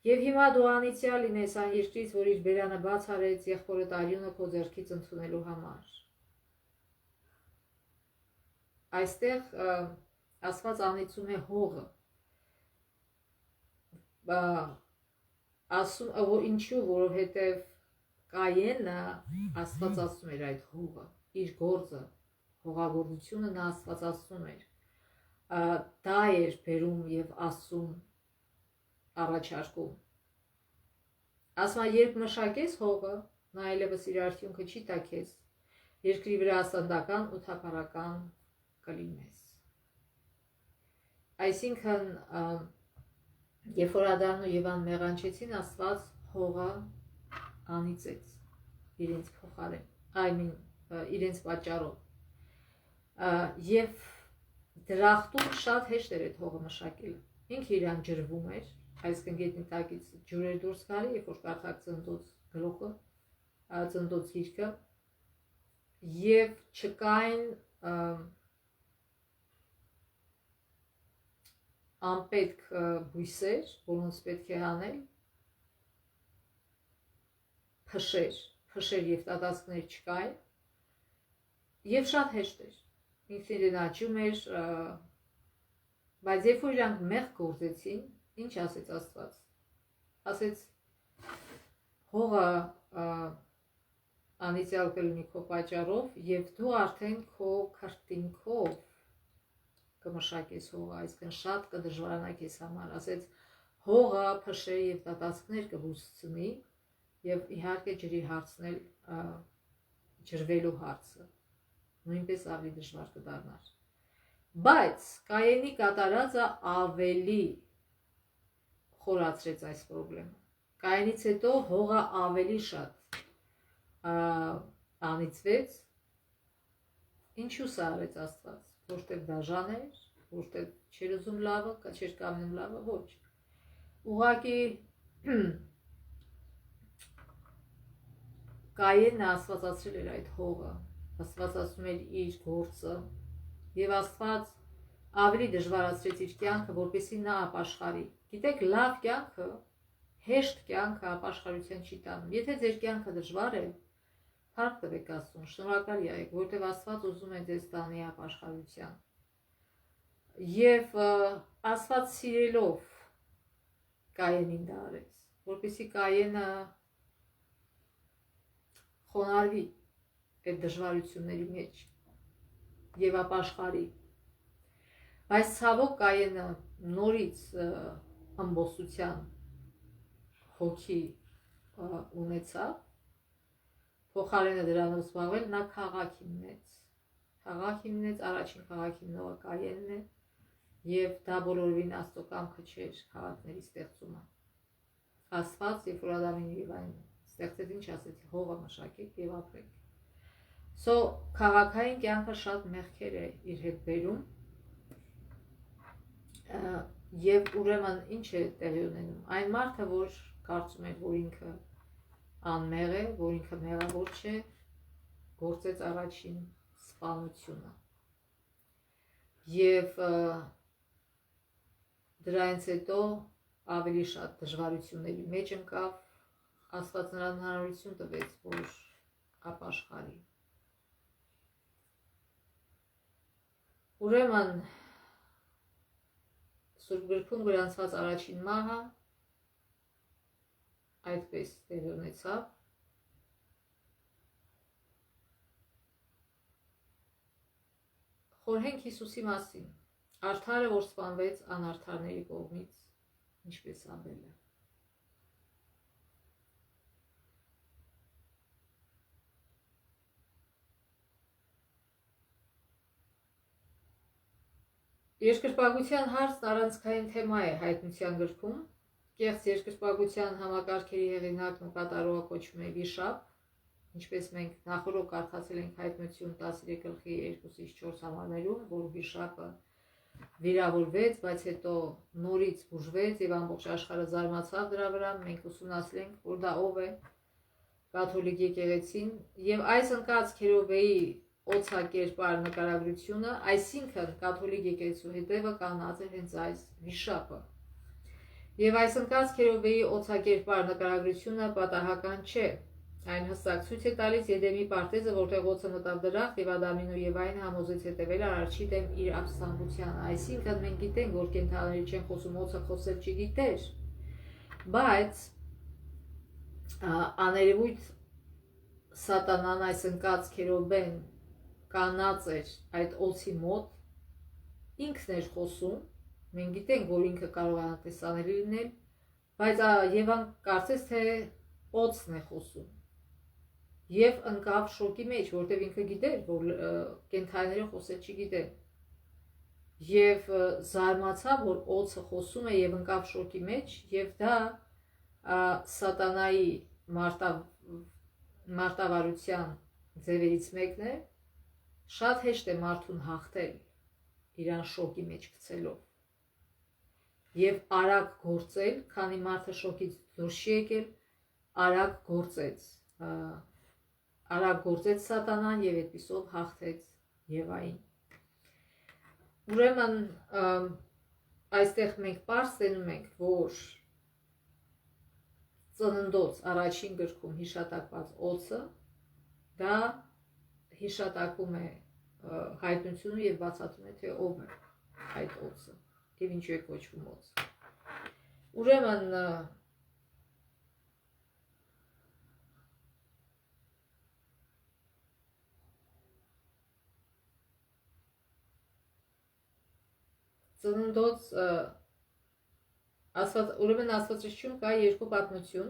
Եվ հիմա դու անիծյալ լինես այն երկրից, որ իր բերանը բաց արեց եղբորդ արյունը քո ձեռքից ընդունելու համար։ Այստեղ Աստված անիծում է հողը։ Ասում ինչու, որովհետև Կայենը Աստված ասում էր այդ հողը, իր գործը, հողագործությունը նա աստվածացնում էր, դա էր բերում եւ ասում առաջարկում։ Ասում է, երբ մշակես հողը, նա այլևս իր արդյունքը չի տա քեզ, երկրի վրա ասանդական ու թափառական կլինես։ Այսինքն, երբ որ Ադամն ու Եվան մեղանչեցին, Աստված հողը անիծեց իրենց փոխարեն, իրենց պատճառով։ Եվ դրախտում շատ հեշտ էր այդ հողը մշակելը։ Ինքը իրան ջրվում էր, այսինքն գետնի տակից ջուր էր դուրս գալի, երբ որ կարդաք ծննդոց գլուխը, ծննդոց գիրքը, եւ չկային անպետք բույսեր, որոնց պետք է հանել, փշեր եւ տատասկներ չկային, եւ շատ հեշտ էր։ Ինքն իրեն աճում էր, բայց երբ որ իրանք մեղք գործեցին, ինչ ասեց Աստված։ Ասեց, հողը անիծյալ կլինի քո պատճառով, եւ դու արդեն քո քրտինքով կմշակես հողը, այսինքն շատ կդժվարանա քեզ համար։ Ասեց, հողը փշեր եւ տատասկներ կբուսցնի, եւ իհարկե ջրի հարցն էլ ջրվելու հարցը նույնպես ավելի դժվար կդառնար։ Բայց Կայենի կատարածը ավելի խորացրեց այս խնդրումը։ Կայենից հետո հողը ավելի շատ անիծվեց։ Ինչու սա արեց Աստված? Որտեղ դաժան էր, որտեղ չէր ուզում լավը, չէր կամենում լավը, ոչ։ Ուղղակի Կայենը աստվածացրել էր այդ հողը, աստվածացնում էր իր գործը, եւ Աստված ավելի դժվարացրեց իր կյանքը, որպեսզի նա ապաշխարի։ Գիտեք, լավ կյանքը, հեշտ կյանքը ապաշխարության չի տանում։ Եթե ձեր կյանքը դժվար է, փառք տվեք Աստծուն, շնորհակալ եղեք, որովհետև Աստված ուզում է ձեզ տանի ապաշխարության։ Եվ Աստված սիրելով Կայենին դա արեց, որպեսզի Կայենը խոնարհվի այդ դժվարությունների մեջ եւ ապաշխարի։ Բայց ցավոք Կայենը նորից ամբոսության հոգի ունեցավ, փոխարենը դրանով զբաղվել, նա քաղաք հիմնեց, առաջին քաղաք հիմնողը Կայենն է, եւ դա բոլորովին Աստծո կամքը չէր քաղաքների ստեղծումը։ Աստված, երբ որ Ադամին եւ Եվային ստեղծեց, ինչ ասեց, հողը մշակեք եւ ապրեք։ Քաղաքային կյանքը շատ մեղքեր է իր հետ բերում, եւ ուրեմն ինչ է տեղի ունենում։ Այն մարդը, որ կարծում է, որ ինքը անմեղ է, որ ինքը մեղավոր չէ, գործեց առաջին սպանությունը։ Եվ դրանից հետո ավելի շատ դժվարությունների մեջ ընկավ, Աստված նրան հնարավորություն տվեց, որ ապաշխարի։ Ուրեմն Սուրբ գրքում գրանցված առաջին մահը այդպես տեղի ունեցավ։ Խորհենք Հիսուսի մասին, արդարը, որ սպանվեց անարդարների կողմից, ինչպես Աբելը։ Երկրպագության հարցն առանցքային թեմա է հայտնության գրքում։ Կեղծ երկրպագության համակարգերի հեղինակն ու կատարողը կոչվում է Վիշապ, ինչպես մենք նախորդ կարդացել ենք Հայտնություն 13:2-4 համարներում, որ Վիշապը վիրավորվեց, բայց հետո նորից բուժվեց եւ ամբողջ աշխարհը զարմացավ դրա վրա։ Մենք ուսումնասիրել ենք, որ դա ով է, կաթոլիկ եկեղեցին, եւ այս ընկած Քերովեի օծակերպար նկարագրությունը, այսինքն կաթոլիկ եկեղեցու հետևը կանած է հենց այս Վիշապը։ Եվ այս ընկած Քերովեի օծակերպար նկարագրությունը պատահական չէ։ Այն հստակ ցույց է տալիս Եդեմի պարտեզը, որտեղ օծը մտավ դրախտ եւ Ադամին ու Եվային համոզեց հետևել Արարչի դեմ իր ապստամբությանը։ Այսինքն մենք գիտենք, որ կենդանիների չեն խոսում, օծը խոսել չգիտեր, բայց աներևույթ Սատանան, այս ընկած Քերովեն կանած էր այդ օծի մոտ, ինքն էր խոսում, մենք գիտենք, որ ինքը կարող է անտեսանելի լինել, բայց Եվան կարծես թե օծն է խոսում եւ ընկավ շոկի մեջ, որտեղ ինքը գիտեր, որ կենդանիները խոսել չգիտեն, եւ զարմացավ, որ օծը խոսում է եւ ընկավ շոկի մեջ, եւ դա Սատանայի մարտավարության ձևերից մեկն է։ Շատ հեշտ է մարդուն հաղթել իրան շոկի մեջ գցելով եւ արագ գործել, քանի մարդը շոկից դուրս չի եկել, արագ գործեց Սատանան եւ այդպիսով հաղթեց Եվային։ Ուրեմն այստեղ մենք պարզ տենում ենք, որ Ծննդոց առաջին գրքում հիշատակված օծը դա հիշատակում է հայտնությունը եւ բացատրում է, թե ով է այդ օծը եւ ինչու է կոչվում օծ։ Ուրեմն Ծննդոց ուրեմն Աստվածաշնչում կա երկու պատմություն,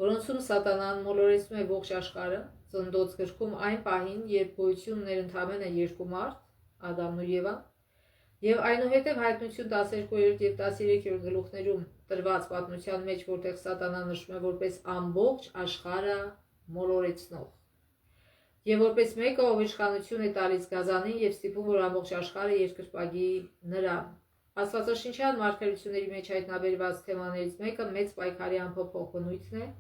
որոնցում Սատանան մոլորեցնում է ողջ աշխարհը։ Ծննդոց գրքում այն պահին, երբ գոյություն ուներ ընդամենը երկու մարդ, Ադամն ու Եվան, եւ այնուհետեւ Հայտնություն 12 եւ 13 գլուխներում տրված պատմության մեջ, որտեղ Սատանան նշվում է որպես ամբողջ աշխարհը մոլորեցնող եւ որպես մեկը, ով իշխանություն է տալիս գազանին եւ ստիպում, որ ամբողջ աշխարհը երկրպագի նրան։ Աստվածաշնչյան մարգարեությունների մեջ հայտնաբերված թեմաներից մեկը մեծ պայքարի անփոփոխ բնույթն է։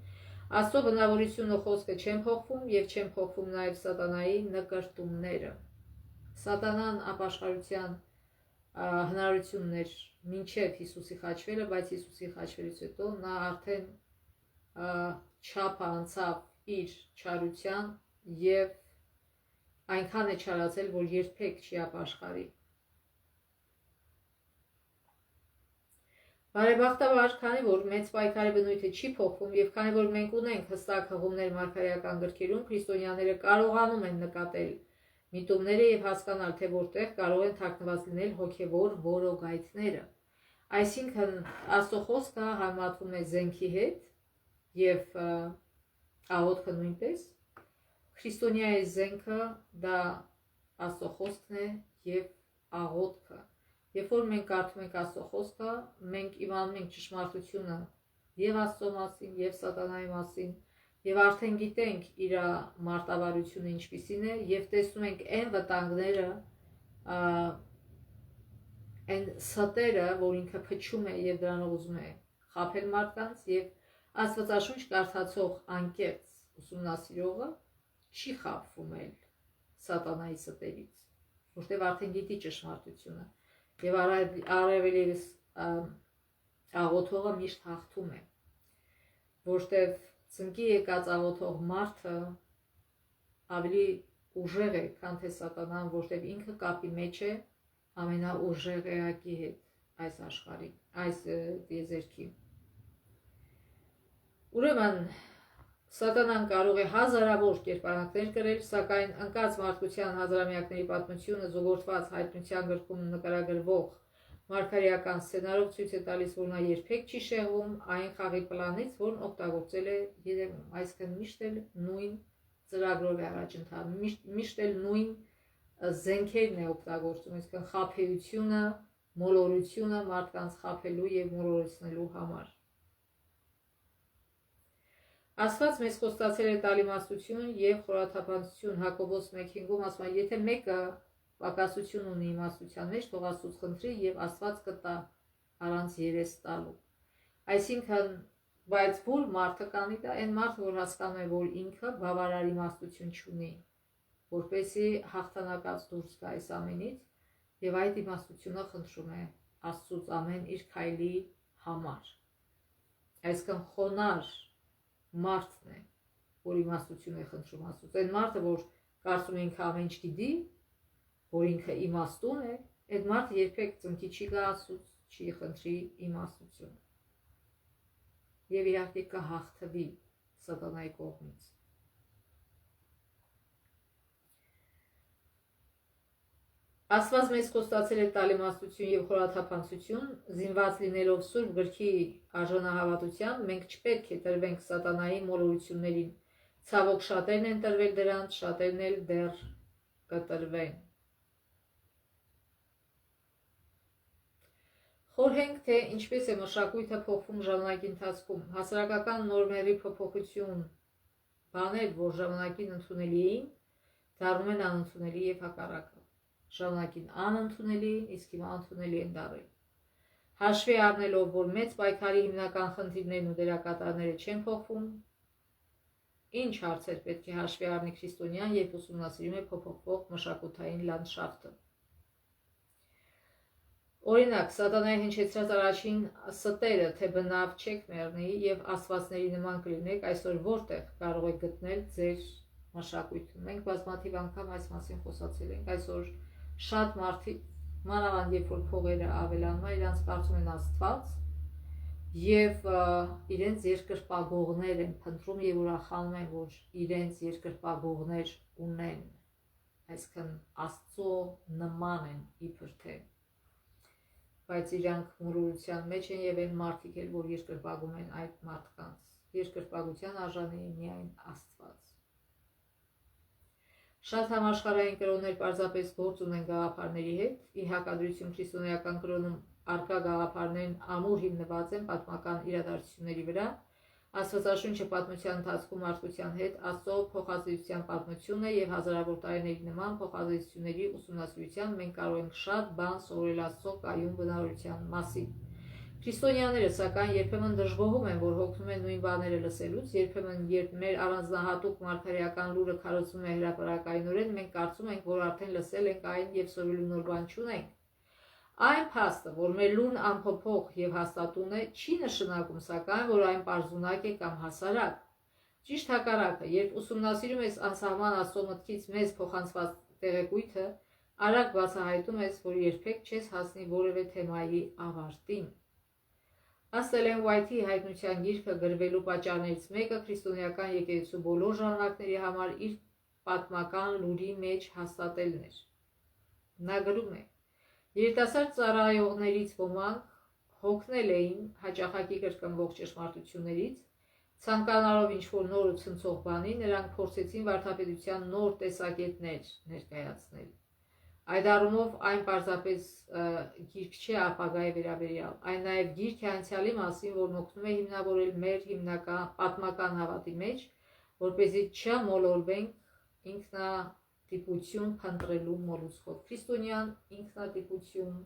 Աստծո բնավորությունն ու խոսքը չեն փոխվում եւ չեն փոխվում նաեւ Սատանայի նկրտումները։ Սատանան ապաշխարության հնարավորությունն էր մինչև Հիսուսի խաչվելը, բայց Հիսուսի խաչվելուց հետո նա արդեն չափը անցավ իր չարության եւ այնքան է չարացել, որ երբեք չի ապաշխարի։ Բարեբախտաբար, քանի որ մեծ պայքարի բնույթը չի փոխվում եւ քանի որ մենք ունենք հստակ հղումներ մարգարեական գրքերում, քրիստոնյաները կարողանում են նկատել միտումները եւ հասկանալ, թե որտեղ կարող են թաքնված լինել հոգեվոր որոգայթները։ Այսինքն Աստծո խոսքը համատվում է զենքի հետ եւ աղոթքը նույնպես քրիստոնյայի զենքը դա Աստծո խոսքն է եւ աղոթքը։ Երբ որ մենք կարդում ենք Աստծո խոսքը, մենք իմանում ենք ճշմարտությունը եւ Աստծո մասին, եւ սատանայի մասին, եւ արդեն գիտենք իր մարտավարությունը ինչպիսին է, եւ տեսնում ենք այն վտանգները, այն սատերը, որ ինքը փչում է եւ դրանով ուզում է խաբել մարդկանց, եւ Աստվածաշունչ կարդացող անկեղծ ուսումնասիրողը չի խաբվում էլ սատանայի ստերից, որտեղ արդեն գիտի ճշմարտությունը եւ առավել ևս աղոթողը միշտ հաղթում է, որտեղ ծնկի եկած աղոթող մարդը ավելի ուժեղ է, քան թե սատանան, որտեղ ինքը կապի մեջ է ամենաուժեղ էակի հետ այս աշխարհի, այս տիեզերքի։ Ուրեմն սատանան կարող է հազարավոր կերպարանքներ կրել, սակայն ընկած մարդկության հազարամյակների պատմությունը զուգորդված հայտնության գրքում նկարագրվող մարգարեական սցենարով ցույց է տալիս, որ նա երբեք չի շեղվում այն խաղի պլանից, որն օգտագործել է երևում, այսինքն միշտ էլ նույն ծրագրով է առաջ ընթանում, միշտ էլ նույն զենքերն է օգտագործում, այսինքն խաբեությունը, մոլորությունը մարդկանց խաբելու եւ մոլորեցնելու համար։ Աստված մեզ խոստացել է տալ իմաստություն եւ խորաթափանցություն, Հակոբոս 1:5-ում ասում է, եթե մեկը պակասություն ունի իմաստության մեջ, թող Աստծուց խնդրի եւ Աստված կտա առանց երես տալու։ Այսինքն, բայց որ մարդը կանի դա, այն մարդը, որ հասկանում է, որ ինքը բավարար իմաստություն չունի, որպեսզի հաղթանակած դուրս գա այս ամենից, եւ այդ իմաստությունը խնդրում է Աստծուց ամեն իր քայլի համար։ Այսինքն խոնար մարդն է, որ իմաստություն է խնդրում Աստծուց։ Այն մարդը, որ կարծում է ինքը ամեն ինչ գիտի, որ ինքը իմաստուն է, այդ մարդը երբեք ծնկի չի գա Աստծուց, չի խնդրի իմաստություն։ Եվ իհարկե կհաղթվի սատանայի կողմից։ Աստված մեզ խոստացել է տալ իմաստություն եւ խորաթափանցություն, զինված լինելով Սուրբ գրքի արժանահավատությամբ, մենք չպետք է տրվենք սատանայի մոլորություններին։ Ցավոք շատերն են տրվել դրանց, շատերն էլ դեռ կտրվեն։ Խորհենք, թե ինչպես է մշակույթը փոխվում ժամանակի ընթացքում։ Հասարակական նորմերի փոփոխություն, բաներ, որ ժամանակին ընդունելի էին, դառնում են անընդունելի եւ հակառակը։ Ժամանակին անընդունելի, իսկ հիմա ընդունելի են դառել։ Հաշվի առնելով, որ մեծ պայքարի հիմնական խնդիրներն ու դերակատարները չեն փոխվում, ինչ հարցեր պետք է հաշվի առնի քրիստոնյան, երբ ուսումնասիրում է փոփոխվող մշակութային լանդշաֆտը։ Օրինակ, սատանայի հնչեցրած առաջին ստերը, թե բնավ չեք մեռնի եւ աստվածների նման կլինեք, այսօր որտեղ կարող եք գտնել ձեր մշակույթում։ Մենք բազմաթիվ անգամ այս մասին խոսացել ենք, այսօր շատ մարդիկ, մանավանդ երբ որ փողերը ավելանում են, իրանց կարծում են Աստված եւ իրենց երկրպագողներ են փնտրում եւ ուրախանում են, որ իրենց երկրպագողներ ունեն, այսինքն Աստծո նման են իբր թե, բայց իրանք մոլորության մեջ են եւ այն մարդիկ էլ, որ երկրպագում են այդ մարդկանց, երկրպագության արժանի է միայն Աստված։ Շատ համաշխարհային կրոններ պարզապես գործ ունեն գաղափարների հետ, ի հակադրություն քրիստոնեական կրոնում առկա գաղափարներն ամուր հիմնված են պատմական իրադարձությունների վրա, Աստվածաշունչը պատմության ընթացքում մարդկության հետ Աստծո փոխազդեցության պատմություն է եւ հազարավոր տարիների նման փոխազդեցությունների ուսումնասիրությամբ մենք կարող ենք շատ բան սովորել Աստծո կայուն բնավորության մասին։ Քրիստոնյաները սակայն երբեմն դժգոհում են, որ հոգնում են նույն բաները լսելուց, երբեմն երբ մեր առանձնահատուկ մարգարեական լուրը քարոզվում է հրապարակայնորեն, մենք կարծում ենք, որ արդեն լսել ենք այն եւ սովորելու նոր բան չունենք։ Այն փաստը, որ մեր լուրն անփոփոխ եւ հաստատուն է, չի նշանակում սակայն, որ այն պարզունակ է կամ հասարակ։ Ճիշտ հակառակը, երբ ուսումնասիրում ես անսահման Աստծո մտքից մեզ փոխանցված տեղեկույթը, արագ բացահայտում ես, որ երբեք չես հասնի որևէ թեմայի ավարտին։ Ըստ Էլեն Ուայթի հայտնության գիրքը գրվելու պատճառներից մեկը քրիստոնեական եկեղեցու բոլոր ժամանակների համար իր պատմական լուրի մեջ հաստատելն էր։ Նա գրում է. երիտասարդ ծառայողներից ոմանք հոգնել էին հաճախակի կրկնվող ճշմարտություններից, Ցանկանալով ինչ-որ նոր ու ցնցող բանի, նրանք փորձեցին վարդապետության նոր տեսակետներ ներկայացնել։ Այդ առումով այն պարզապես գիրք չէ ապագայի վերաբերյալ, այն նաև գիրք է անցյալի մասին, որն օգնում է հիմնավորել մեր հիմնական պատմական հավատի մեջ, որպեսզի չմոլորվենք ինքնատիպություն փնտրելու մոլուցքով։ Քրիստոնյան ինքնատիպություն,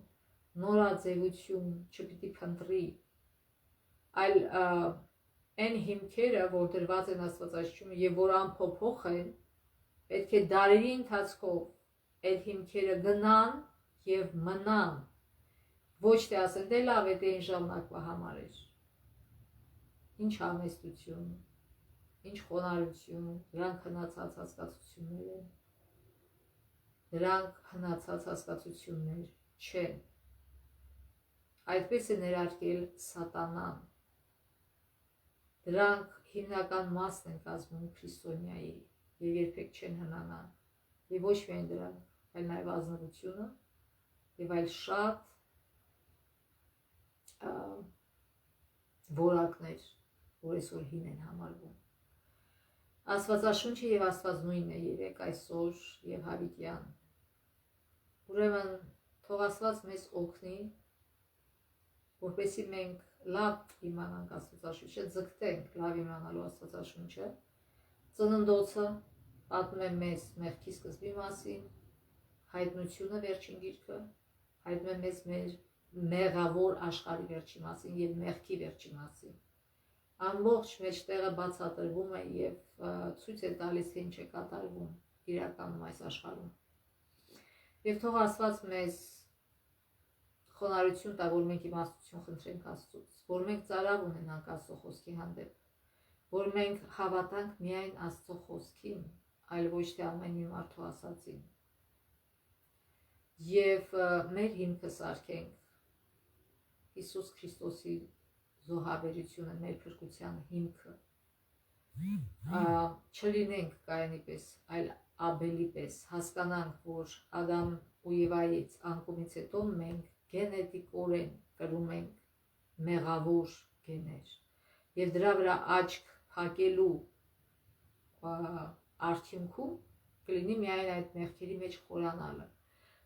նորաձևություն չպիտի փնտրի, այլ այն հիմքերը, որ դրված են Աստվածաշունչում եւ որ անփոփոխ են, պետք է դարերի ընթացքով այդ հիմքերը գնան եւ մնան, ոչ թե ասեն դե լավ է, դե այն ժամանակվա համար էր։ Ինչ համեստություն, ինչ խոնարհություն, դրանք հնացած հասկացություններ են։ Դրանք հնացած հասկացություններ չեն։ Այդպես է ներարկել սատանան։ Դրանք հիմնական մասն են կազմում քրիստոնյայի եւ երբեք չեն հնանա։ Եվ ոչ միայն դրանք, այլ նաև ազնվությունը եւ այլ շատ որակներ, որ այսօր հին են համարվում։ Աստվածաշունչը եւ Աստված նույնն է երեք այսօր եւ հավիտյան։ Ուրեմն թող Աստված մեզ օգնի, որպեսզի մենք լավ իմանանք Աստվածաշունչը, ձգտենք լավ իմանալու Աստվածաշունչը։ Ծննդոցը պատմում է մեզ մեղքի սկզբի մասին, հայտնությունը վերջին գիրքը հայտնում է մեզ մեր մեղավոր աշխարհի վերջի մասին եւ մեղքի վերջի մասին։ Ամբողջ մեջտեղը բացատրվում է եւ ցույց է տալիս, թե ինչ է կատարվում իրականում այս աշխարհում։ Եվ թող Աստված մեզ խոնարհություն տա, որ մենք իմաստություն խնդրենք Աստծուց, որ մենք ծարավ ունենանք Աստծո խոսքի հանդեպ, որ մենք հավատանք միայն Աստծո խոսքին, այլ ոչ թե ամեն մի մարդու ասածին։ Եվ մեր հիմքը սարքենք Հիսուս Քրիստոսի զոհաբերությունը, մեր փրկության հիմքը։ Չլինենք Կայանի պես, այլ Աբելի պես, հասկանանք, որ Ադամ ու Եվայից անկումից հետո մենք գենետիկորեն կրում ենք մեղավոր գեներ եւ դրա վրա աչք փակելու արդյունքում կլինի միայն այդ մեղքերի մեջ խորանալը,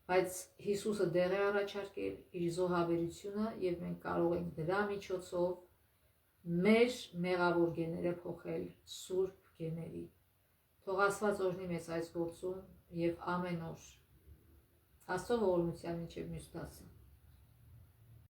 բայց Հիսուսը դեղ է առաջարկել իր զոհաբերությունը եւ մենք կարող ենք դրա միջոցով մեր մեղավոր գեները փոխել սուրբ գեների։ Թող Աստված օրհնի մեզ այս գործում եւ ամեն օր Աստծո ողորմության մինչև մյուս դասը։